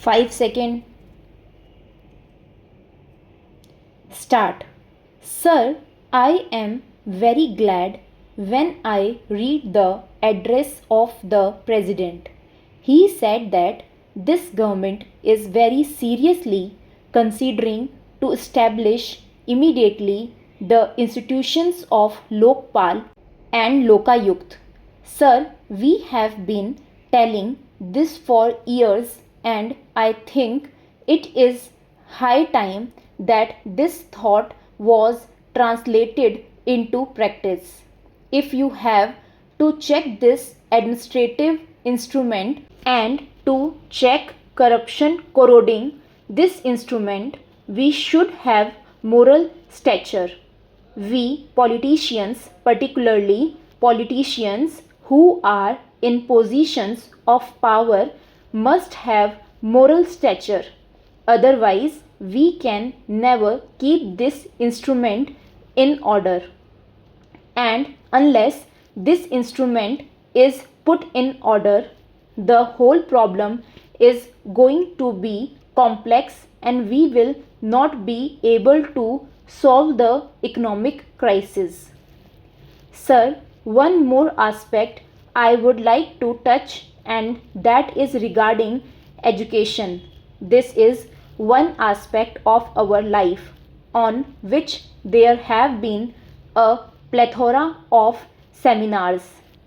5 seconds. Start. Sir, I am very glad when I read the address of the President. He said that this government is very seriously considering to establish immediately the institutions of Lokpal and Lokayukt. Sir, we have been telling this for years, and I think it is high time that this thought was translated into practice. If you have to check this administrative instrument and to check corruption corroding this instrument, we should have moral stature. We politicians, particularly politicians who are in positions of power, must have moral stature. Otherwise, we can never keep this instrument in order. And unless this instrument is put in order, the whole problem is going to be complex and we will not be able to solve the economic crisis. Sir, one more aspect I would like to touch, and that is regarding education. This is one aspect of our life on which there have been a plethora of seminars.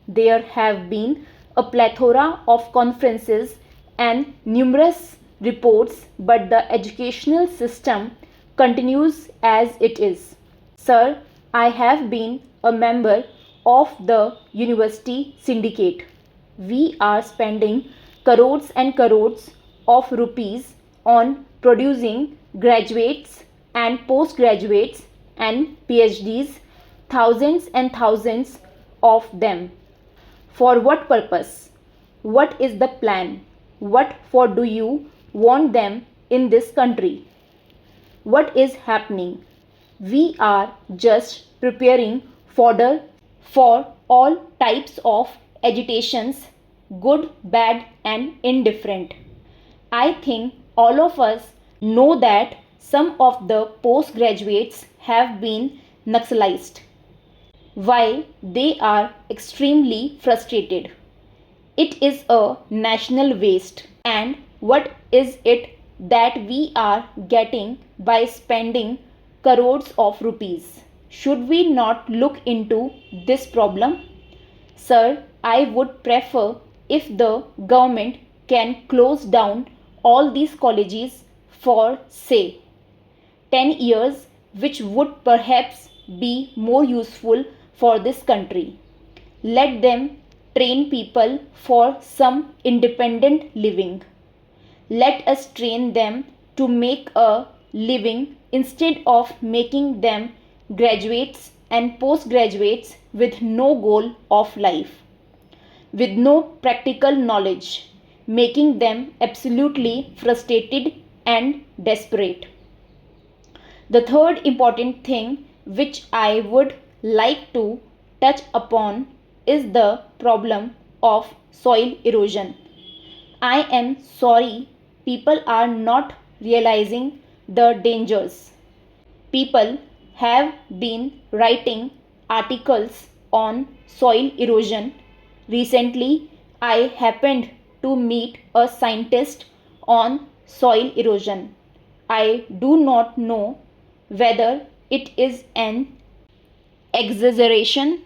There have been a plethora of conferences and numerous reports, but the educational system continues as it is. Sir, I have been a member of the university syndicate. We are spending crores and crores of rupees on producing graduates and postgraduates and PhDs, thousands and thousands of them. For what purpose? What is the plan? What for do you want them in this country? What is happening? We are just preparing fodder for all types of agitations, good, bad, and indifferent. I think all of us know that some of the postgraduates have been Naxalized. Why they are extremely frustrated. It is a national waste. And what is it that we are getting by spending crores of rupees? Should we not look into this problem? Sir, I would prefer if the government can close down all these colleges for, say, 10 years, which would perhaps be more useful for this country. Let them train people for some independent living. Let us train them to make a living instead of making them graduates and postgraduates with no goal of life, with no practical knowledge, making them absolutely frustrated and desperate. The third important thing which I would like to touch upon is the problem of soil erosion. I am sorry, people are not realizing the dangers. People have been writing articles on soil erosion. Recently, I happened to meet a scientist on soil erosion. I do not know whether it is an exaggeration,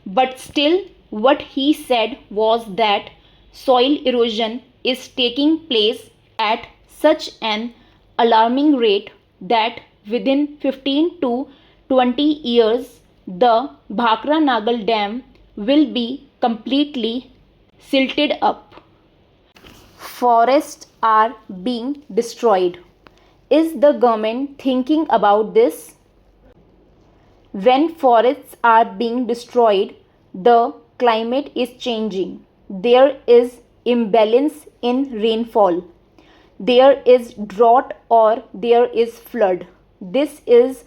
but still, what he said was that soil erosion is taking place at such an alarming rate that within 15 to 20 years, the Bhakra Nagal Dam will be completely silted up. Forests are being destroyed. Is the government thinking about this? When forests are being destroyed, the climate is changing. There is imbalance in rainfall. There is drought or there is flood. This is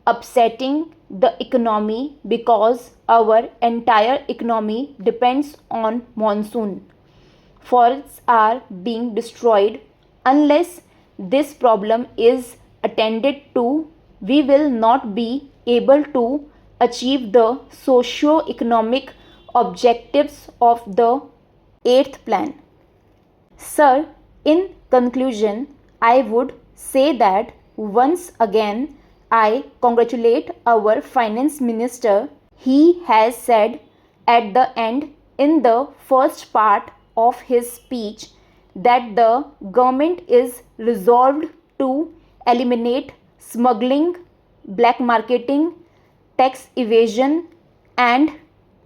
upsetting the economy because our entire economy depends on monsoon. Forests are being destroyed Unless this problem is attended to, we will not be able to achieve the socio-economic objectives of the 8th plan. Sir, in conclusion, I would say that once again I congratulate our finance minister. He has said at the end in the first part of his speech that the government is resolved to eliminate smuggling, black marketing, tax evasion, and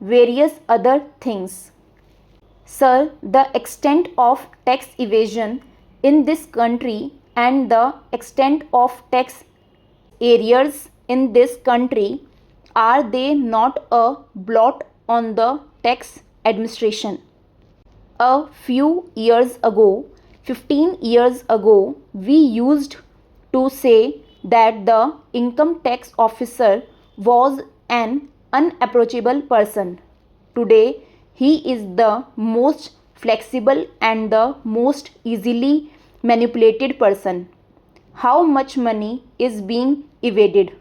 various other things. Sir, the extent of tax evasion in this country and the extent of tax arrears in this country, are they not a blot on the tax administration? A few years ago, 15 years ago, we used to say that the income tax officer was an unapproachable person. Today, he is the most flexible and the most easily manipulated person. How much money is being evaded?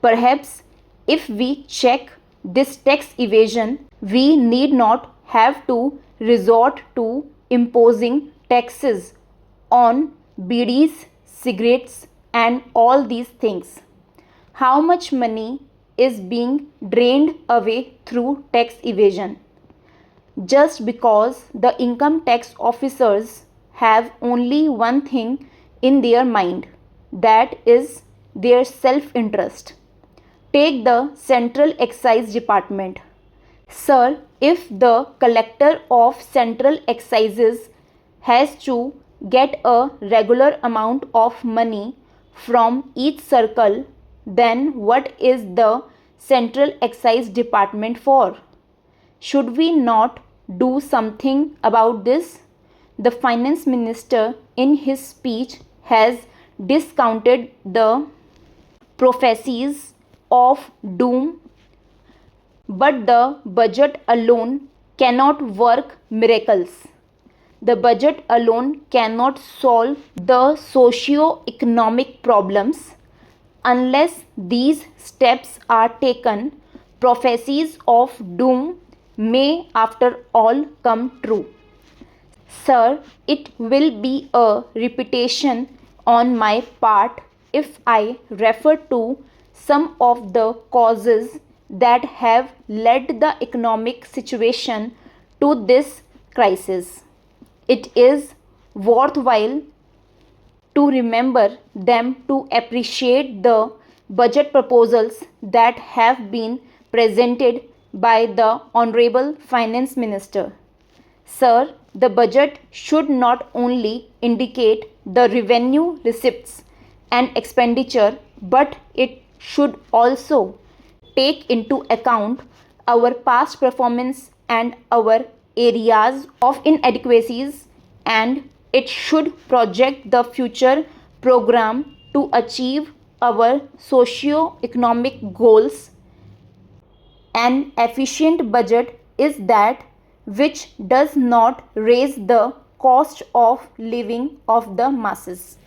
Perhaps if we check this tax evasion, we need not have to resort to imposing taxes on bidis, cigarettes, and all these things. How much money is being drained away through tax evasion? Just because the income tax officers have only one thing in their mind, that is their self-interest. Take the Central Excise Department. Sir, if the collector of Central Excises has to get a regular amount of money from each circle, then what is the Central Excise Department for? Should we not do something about this? The finance minister in his speech has discounted the prophecies of doom, but the budget alone cannot work miracles. The budget alone cannot solve the socio-economic problems. Unless these steps are taken, prophecies of doom may after all come true. Sir, it will be a repetition on my part if I refer to some of the causes that have led the economic situation to this crisis. It is worthwhile to remember them to appreciate the budget proposals that have been presented by the Honorable Finance Minister. Sir, the budget should not only indicate the revenue receipts and expenditure, but it should also take into account our past performance and our areas of inadequacies, and it should project the future program to achieve our socio-economic goals. An efficient budget is that which does not raise the cost of living of the masses.